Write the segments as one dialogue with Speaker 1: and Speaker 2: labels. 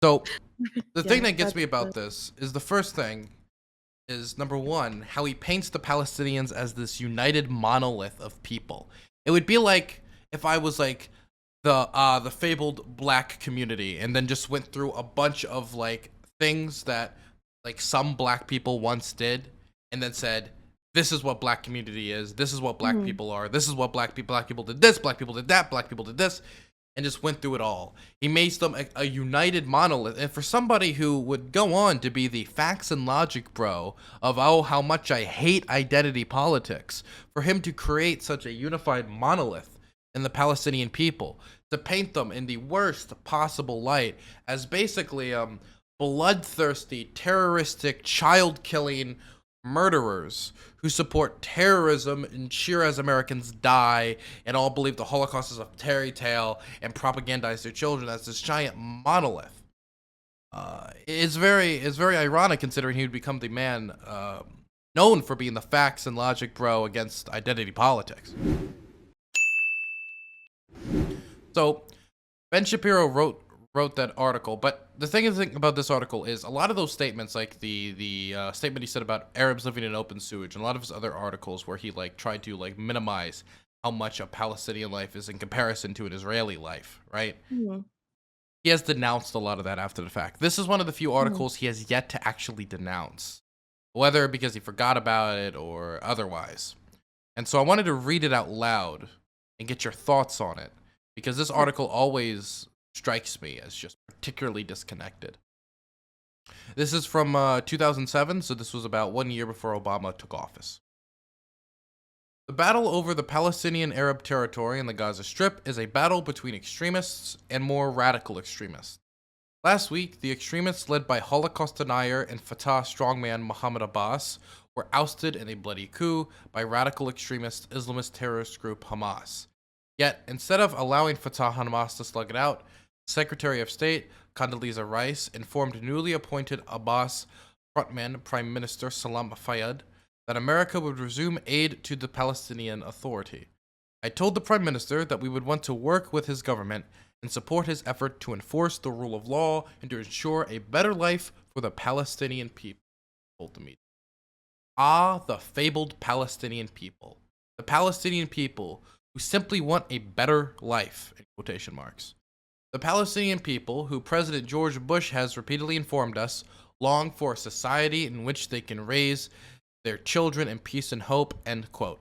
Speaker 1: So the thing
Speaker 2: Yeah,
Speaker 1: that gets
Speaker 2: that's
Speaker 1: me
Speaker 2: the
Speaker 1: about this is the first thing is number one, how he paints the Palestinians as this united monolith of people. It would be like if I was like the fabled black community and then just went through a bunch of like things that like some black people once did and then said this is what black community is, this is what black
Speaker 2: mhm,
Speaker 1: people are, this is what black people did this, black people did that, black people did this, and just went through it all. He makes them a united monolith. And for somebody who would go on to be the facts and logic bro of, oh, how much I hate identity politics, for him to create such a unified monolith in the Palestinian people, to paint them in the worst possible light as basically bloodthirsty, terroristic, child-killing murderers who support terrorism and cheer as Americans die and all believe the Holocaust is a fairy tale and propagandize their children as this giant monolith. It's very ironic considering he would become the man known for being the facts and logic bro against identity politics. So Ben Shapiro wrote that article, but the thing about this article is a lot of those statements, like the statement he said about Arabs living in open sewage, and a lot of his other articles where he like tried to like minimize how much a Palestinian life is in comparison to an Israeli life, right?
Speaker 2: mhm,
Speaker 1: He has denounced a lot of that after the fact. This is one of the few
Speaker 2: mhm.
Speaker 1: articles he has yet to actually denounce, whether because he forgot about it or otherwise. And so I wanted to read it out loud and get your thoughts on it because this
Speaker 2: Sure.
Speaker 1: article always strikes me as just particularly disconnected. This is from 2007, so this was about 1 year before Obama took office. The battle over the Palestinian Arab territory in the Gaza Strip is a battle between extremists and more radical extremists. Last week, the extremists led by Holocaust denier and Fatah strongman Mohammed Abbas were ousted in a bloody coup by radical extremist Islamist terrorist group Hamas. Yet, instead of allowing Fatah and Hamas to slug it out, Secretary of State Condoleezza Rice informed newly appointed Abbas frontman Prime Minister Salam Fayyad that America would resume aid to the Palestinian Authority. I told the Prime Minister that we would want to work with his government and support his effort to enforce the rule of law and to ensure a better life for the Palestinian people, told the media. Ah, the fabled Palestinian people. The Palestinian people who simply want a better life, in quotation marks. The Palestinian people, who President George Bush has repeatedly informed us, long for a society in which they can raise their children in peace and hope, end quote.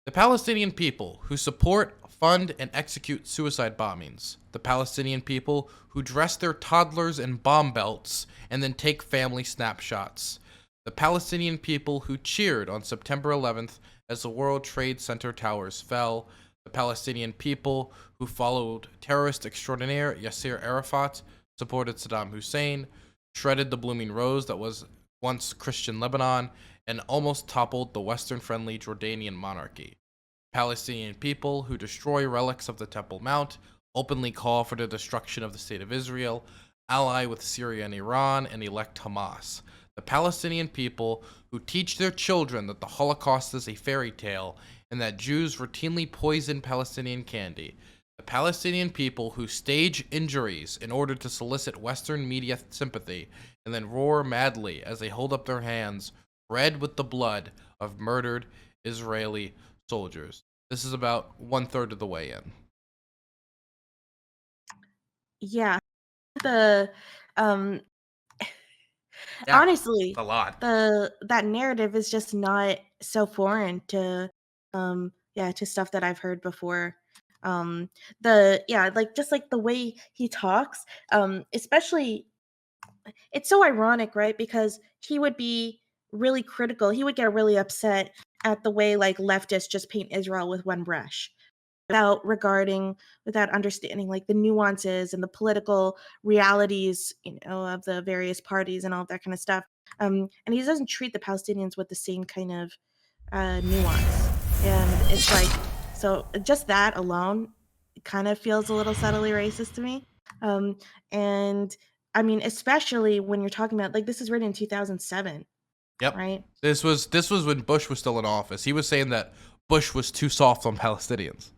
Speaker 1: The Palestinian people, who support, fund, and execute suicide bombings. The Palestinian people, who dress their toddlers in bomb belts and then take family snapshots. The Palestinian people who cheered on September 11th as the World Trade Center towers fell. The Palestinian people who followed terrorist extraordinaire Yasser Arafat, supported Saddam Hussein, shredded the blooming rose that was once Christian Lebanon, and almost toppled the Western-friendly Jordanian monarchy. Palestinian people who destroy relics of the Temple Mount, openly call for the destruction of the State of Israel, ally with Syria and Iran, and elect Hamas. The Palestinian people who teach their children that the Holocaust is a fairy tale and that Jews routinely poison Palestinian candy. The Palestinian people who stage injuries in order to solicit Western media sympathy and then roar madly as they hold up their hands, red with the blood of murdered Israeli soldiers. This is about 1/3 of the way in.
Speaker 2: Yeah, the, um
Speaker 1: Yeah,
Speaker 2: honestly,
Speaker 1: a lot.
Speaker 2: that narrative is just not so foreign to, yeah, to stuff that I've heard before. Yeah, like, just, like, the way he talks, especially it's so ironic, right? Because he would be really critical. He would get really upset at the way like leftists just paint Israel with one brush without understanding like the nuances and the political realities, of the various parties and all of that kind of stuff. And he doesn't treat the Palestinians with the same kind of nuance. And it's like, so just that alone kind of feels a little subtly racist to me. Um, and I mean, especially when you're talking about like this is written in 2007,
Speaker 1: Yep.
Speaker 2: right?
Speaker 1: This was when Bush was still in office. He was saying that Bush was too soft on Palestinians.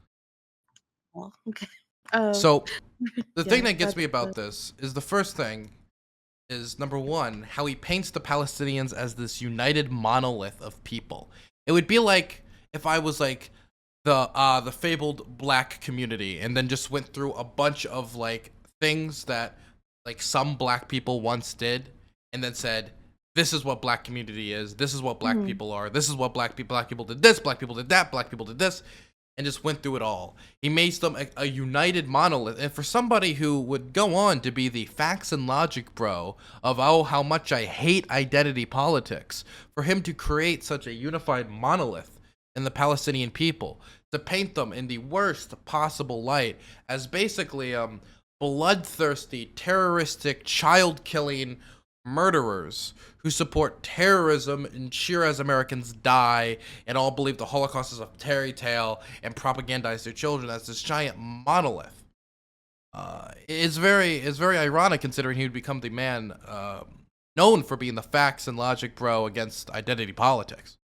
Speaker 2: Well, okay. Oh,
Speaker 1: So the thing
Speaker 2: yeah,
Speaker 1: that gets
Speaker 2: that's
Speaker 1: me
Speaker 2: the
Speaker 1: about this is the first thing is number one, how he paints the Palestinians as this united monolith of people. It would be like if I was like the fabled black community and then just went through a bunch of like things that like some black people once did and then said this is what black community is, this is what black
Speaker 2: mhm,
Speaker 1: people are, this is what black people did this, black people did that, black people did this, and just went through it all. He makes them a united monolith. And for somebody who would go on to be the facts and logic bro of, oh, how much I hate identity politics, for him to create such a unified monolith in the Palestinian people, to paint them in the worst possible light as basically bloodthirsty, terroristic, child-killing murderers who support terrorism and cheer as Americans die and all believe the Holocaust is a fairy tale and propagandize their children as this giant monolith. It's very ironic considering he would become the man known for being the facts and logic bro against identity politics.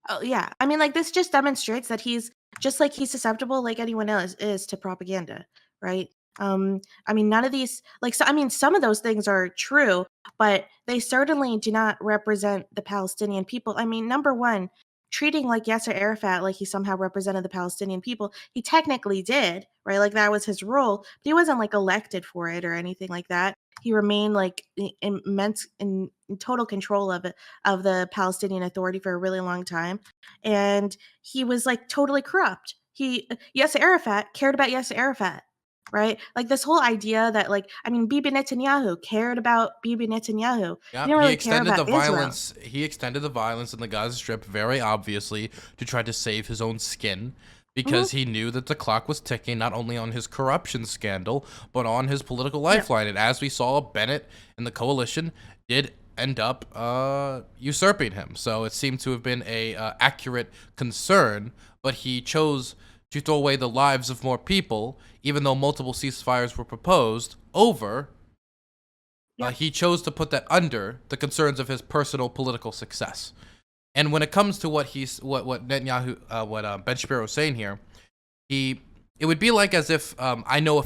Speaker 2: oh, yeah. I mean, like, this just demonstrates that he's just like he's susceptible like anyone else is to propaganda, right? I mean, none of these like, so I mean, some of those things are true, but they certainly do not represent the Palestinian people. I mean, number 1, treating, like, Yasser Arafat like he somehow represented the Palestinian people, he technically did, right? Like, that was his role, but he wasn't, like, elected for it or anything like that. He remained, like, immense in total control of it of the Palestinian Authority for a really long time, and he was, like, totally corrupt. Yasser Arafat cared about Yasser Arafat, right? Like, this whole idea that, like I mean, Bibi Netanyahu cared about Bibi Netanyahu. He
Speaker 1: Yep,
Speaker 2: didn't
Speaker 1: he
Speaker 2: really care
Speaker 1: extended
Speaker 2: about
Speaker 1: the
Speaker 2: Israel.
Speaker 1: violence. He extended the violence in the Gaza Strip very obviously to try to save his own skin
Speaker 2: Mhm.
Speaker 1: because he knew that the clock was ticking not only on his corruption scandal but on his political
Speaker 2: Yeah.
Speaker 1: lifeline. And as we saw, Bennett and the coalition did end up usurping him. So it seemed to have been a accurate concern, but he chose to throw away the lives of more people, even though multiple ceasefires were proposed over
Speaker 2: Yep.
Speaker 1: he chose to put that under the concerns of his personal political success. And when it comes to what Netanyahu, what Ben Shapiro is saying here, it would be like as if I know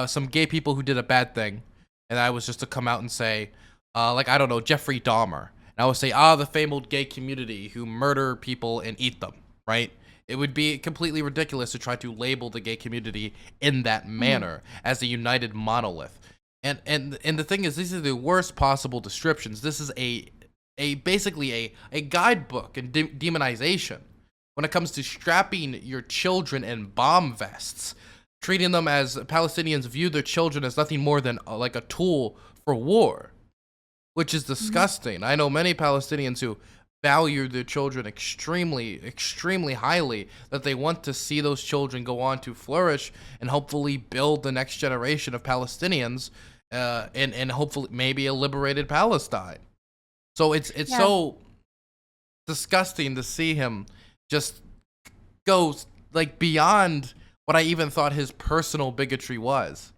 Speaker 1: some gay people who did a bad thing, and I was just to come out and say, like I don't know Jeffrey Dahmer, and I would say the fabled gay community who murder people and eat them, right? It would be completely ridiculous to try to label the gay community in that
Speaker 2: Mhm.
Speaker 1: manner as a united monolith. And the thing is, these are the worst possible descriptions. This is a basically a guidebook and demonization when it comes to strapping your children in bomb vests, treating them as Palestinians view their children as nothing more than like a tool for war, which is
Speaker 2: Mhm.
Speaker 1: disgusting. I know many Palestinians who value their children extremely, extremely highly, that they want to see those children go on to flourish and hopefully build the next generation of Palestinians, and hopefully maybe a liberated Palestine. So it's
Speaker 2: Yeah.
Speaker 1: so disgusting to see him just go like beyond what I even thought his personal bigotry was.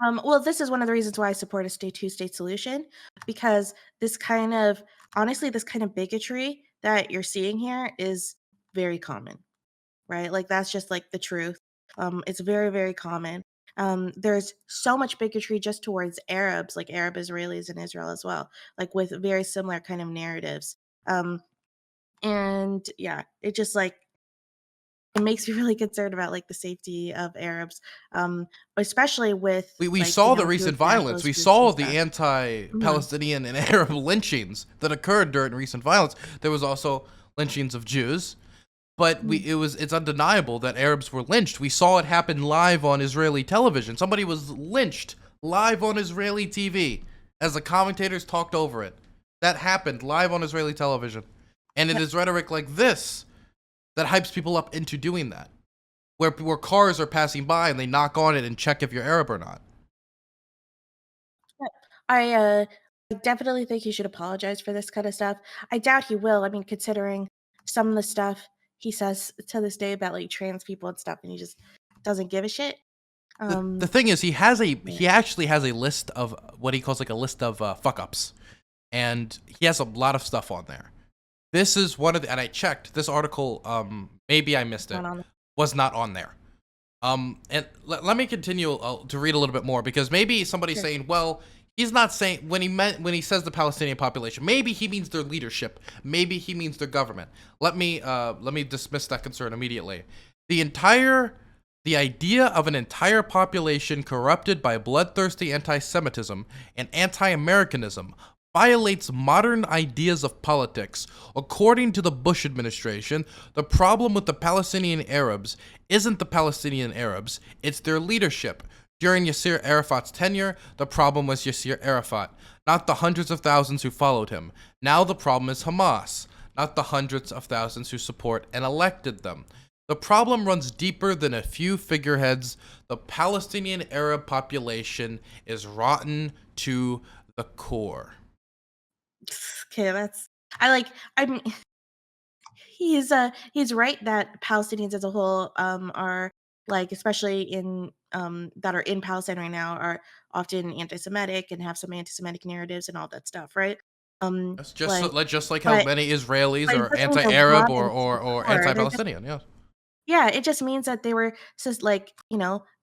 Speaker 2: Well, this is one of the reasons why I support a state two-state solution, because this kind of honestly, this kind of bigotry that you're seeing here is very common, right? Like, that's just, like, the truth. It's very, very common. There's so much bigotry just towards Arabs, like Arab Israelis in Israel as well, like, with very similar kind of narratives. Um, and yeah, it just, like it makes me really concerned about, like, the safety of Arabs, especially with,
Speaker 1: We
Speaker 2: like,
Speaker 1: saw the
Speaker 2: Jewish
Speaker 1: recent violence.
Speaker 2: nationalist
Speaker 1: We
Speaker 2: groups and
Speaker 1: saw the
Speaker 2: stuff. Mhm.
Speaker 1: anti-Palestinian and Arab lynchings that occurred during recent violence. There was also lynchings of Jews, but
Speaker 2: Mhm.
Speaker 1: it's undeniable that Arabs were lynched. We saw it happen live on Israeli television. Somebody was lynched live on Israeli TV as the commentators talked over it. That happened live on Israeli television. And it
Speaker 2: Yep.
Speaker 1: is rhetoric like this that hypes people up into doing that. Where cars are passing by and they knock on it and check if you're Arab or not.
Speaker 2: Yep. I definitely think he should apologize for this kinda stuff. I doubt he will, I mean, considering some of the stuff he says to this day about, like, trans people and stuff, and he just doesn't give a shit.
Speaker 1: The
Speaker 2: Um,
Speaker 1: thing is,
Speaker 2: yeah.
Speaker 1: he actually has a list of what he calls like a list of fuck ups, and he has a lot of stuff on there. This is one of the, and I checked this article. Maybe I missed
Speaker 2: Not
Speaker 1: it.
Speaker 2: on
Speaker 1: Was not on there. And let me continue to read a little bit more, because maybe somebody's
Speaker 2: Sure.
Speaker 1: saying, well, he's not saying, when he says the Palestinian population, maybe he means their leadership, maybe he means their government. Let me dismiss that concern immediately. The entire the idea of an entire population corrupted by bloodthirsty anti-Semitism and anti-Americanism violates modern ideas of politics. According to the Bush administration, the problem with the Palestinian Arabs isn't the Palestinian Arabs, it's their leadership. During Yasser Arafat's tenure, the problem was Yasser Arafat, not the hundreds of thousands who followed him. Now the problem is Hamas, not the hundreds of thousands who support and elected them. The problem runs deeper than a few figureheads. The Palestinian Arab population is rotten to the core.
Speaker 2: Okay, that's I like. I'm he's right that Palestinians as a whole are like, especially in that are in Palestine right now, are often anti-Semitic and have some anti-Semitic narratives and all that stuff, right?
Speaker 1: That's just
Speaker 2: Like,
Speaker 1: just like how
Speaker 2: but
Speaker 1: many Israelis
Speaker 2: it
Speaker 1: are
Speaker 2: doesn't mean they're
Speaker 1: anti-Arab
Speaker 2: rotten to the
Speaker 1: or
Speaker 2: core. They're just
Speaker 1: anti-Palestinian. Yeah.
Speaker 2: Yeah, it just means that they were just like,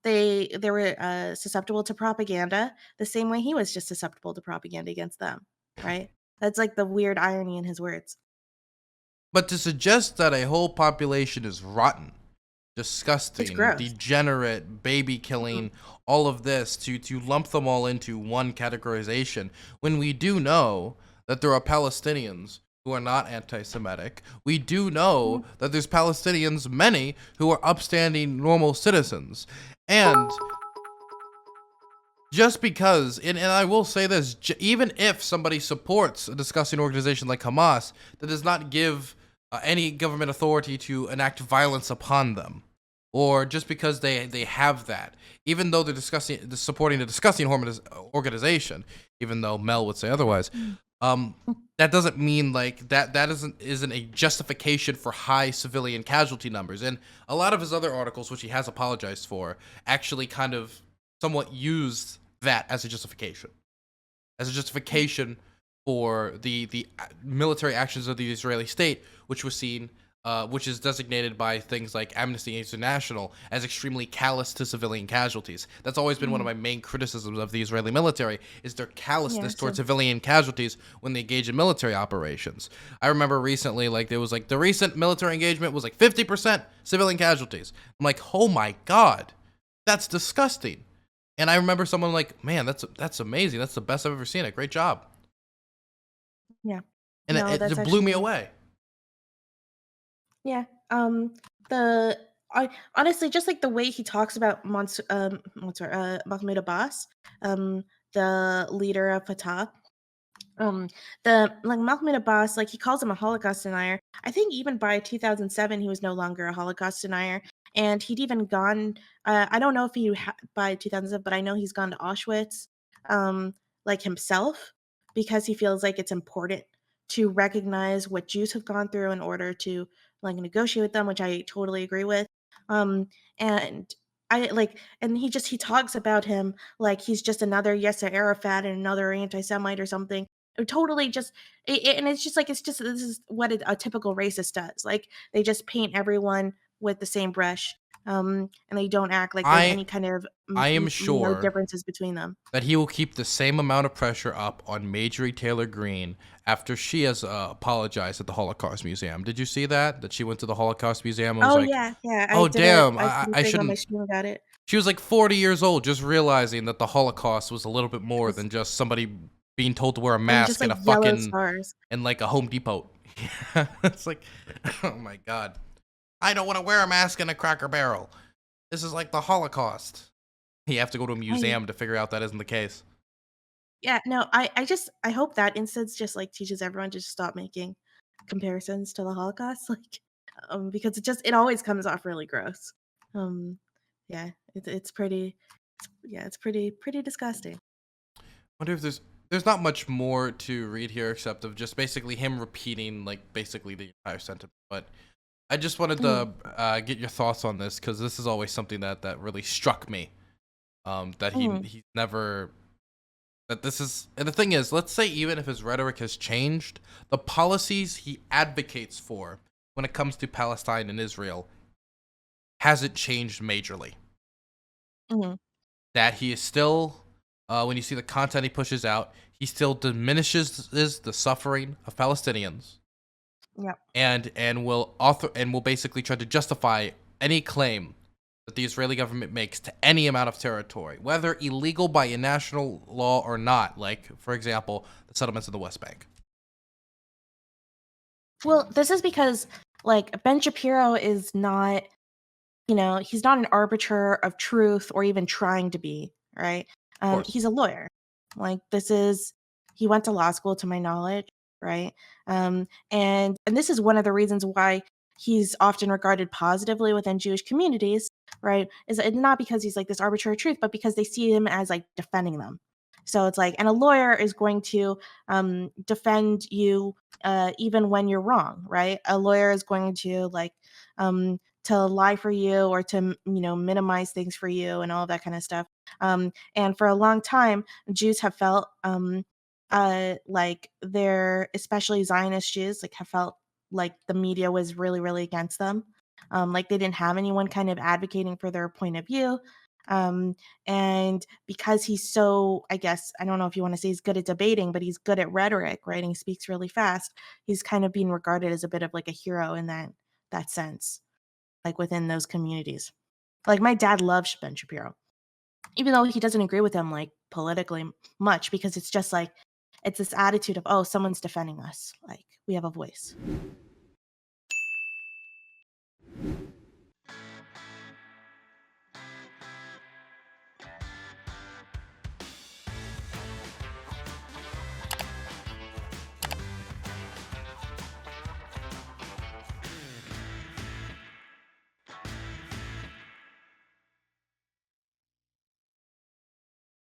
Speaker 2: they were susceptible to propaganda the same way he was just susceptible to propaganda against them, right? That's like the weird irony in his words.
Speaker 1: But to suggest that a whole population is rotten,
Speaker 2: It's
Speaker 1: disgusting,
Speaker 2: gross.
Speaker 1: degenerate, baby
Speaker 2: Mhm.
Speaker 1: killing, all of this, to lump them all into one categorization, when we do know that there are Palestinians who are not anti-Semitic. We do know
Speaker 2: Mhm.
Speaker 1: that there's Palestinians, many, who are upstanding, normal citizens. And just because, and I will say this, even if somebody supports a disgusting organization like Hamas, that does not give any government authority to enact violence upon them, or just because they have that, even though they're supporting a disgusting organization, even though Mel would say otherwise,
Speaker 2: Mm.
Speaker 1: that doesn't mean like that isn't a justification for high civilian casualty numbers. And a lot of his other articles, which he has apologized for, actually kind of somewhat used that as a justification, for the military actions of the Israeli state, which was seen, which is designated by things like Amnesty International as extremely callous to civilian casualties. That's always been one of
Speaker 2: Mhm.
Speaker 1: my main criticisms of the Israeli military, is their
Speaker 2: Yeah,
Speaker 1: callousness towards
Speaker 2: same.
Speaker 1: civilian casualties when they engage in military operations. I remember recently, like, there was like the recent military engagement was like 50% civilian casualties. I'm like, oh my god, that's disgusting. And I remember someone like, man, that's amazing. That's the best I've ever seen it. Great job.
Speaker 2: Yeah.
Speaker 1: And
Speaker 2: No,
Speaker 1: it
Speaker 2: that's
Speaker 1: just blew me
Speaker 2: actually
Speaker 1: away.
Speaker 2: yeah. The I honestly just like the way he talks about Mahmoud Abbas, the leader of Fatah. Um, the like Mahmoud Abbas, like he calls him a Holocaust denier. I think even by 2007, he was no longer a Holocaust denier, and he'd even gone. I don't know if by 2007, but I know he's gone to Auschwitz, like himself, because he feels like it's important to recognize what Jews have gone through in order to like negotiate with them, which I totally agree with. Um, and I like, and he talks about him like he's just another Yasser Arafat and another anti-Semite or something. Totally just and it's just like it's just this is what a typical racist does. Like they just paint everyone with the same brush, and they don't act like there's
Speaker 1: I
Speaker 2: any kind of
Speaker 1: I am sure
Speaker 2: differences between them.
Speaker 1: that he will keep the same amount of pressure up on Marjorie Taylor Greene after she has apologized at the Holocaust Museum. Did you see that? That she went to the Holocaust Museum and was
Speaker 2: Oh
Speaker 1: like,
Speaker 2: yeah, yeah.
Speaker 1: "Oh damn,
Speaker 2: I did a
Speaker 1: I
Speaker 2: thing on my
Speaker 1: shouldn't."
Speaker 2: stream about it.
Speaker 1: She was like 40 years old, just realizing that the Holocaust was a little bit more
Speaker 2: It's
Speaker 1: than just somebody being told to wear a
Speaker 2: and just
Speaker 1: mask
Speaker 2: like
Speaker 1: in a
Speaker 2: yellow
Speaker 1: fucking
Speaker 2: stars.
Speaker 1: in like a Home Depot. It's like, oh my god, I don't want to wear a mask in a Cracker Barrel. This is like the Holocaust. You have to go to a
Speaker 2: I
Speaker 1: museum to figure out that isn't the case.
Speaker 2: Yeah, no, I hope that instance just like teaches everyone to just stop making comparisons to the Holocaust, like, because it always comes off really gross. Um, yeah, it's pretty, yeah, it's pretty disgusting.
Speaker 1: Wonder if there's not much more to read here except of just basically him repeating like basically the entire sentence. But I just wanted
Speaker 2: Mm,
Speaker 1: to get your thoughts on this, because this is always something that really struck me. That
Speaker 2: mhm,
Speaker 1: he's never, that this is, and the thing is, let's say even if his rhetoric has changed, the policies he advocates for when it comes to Palestine and Israel hasn't changed majorly.
Speaker 2: Mhm.
Speaker 1: that he is still, when you see the content he pushes out, he still diminishes the suffering of Palestinians,
Speaker 2: Yep.
Speaker 1: and will basically try to justify any claim that the Israeli government makes to any amount of territory, whether illegal by international law or not, like, for example, the settlements in the West Bank.
Speaker 2: Well, this is because, like, Ben Shapiro is not, he's not an arbiter of truth or even trying to be, right?
Speaker 1: Of course.
Speaker 2: He's a lawyer. Like, he went to law school, to my knowledge, right? And this is one of the reasons why he's often regarded positively within Jewish communities, right? Is it not because he's like this arbiter of truth, but because they see him as like defending them. So it's like, and a lawyer is going to defend you even when you're wrong, right? A lawyer is going to to lie for you or to minimize things for you and all that kind of stuff. And for a long time, Jews have felt like they're, especially Zionist Jews, like have felt like the media was really really against them. Like they didn't have anyone kind of advocating for their point of view. Um, and because he's so, I guess, I don't know if you want to say he's good at debating, but he's good at rhetoric, right? And he speaks really fast. He's kind of being regarded as a bit of like a hero in that sense, like within those communities. Like my dad loves Ben Shapiro, even though he doesn't agree with him like politically much, because it's just like it's this attitude of, oh, someone's defending us, like we have a voice.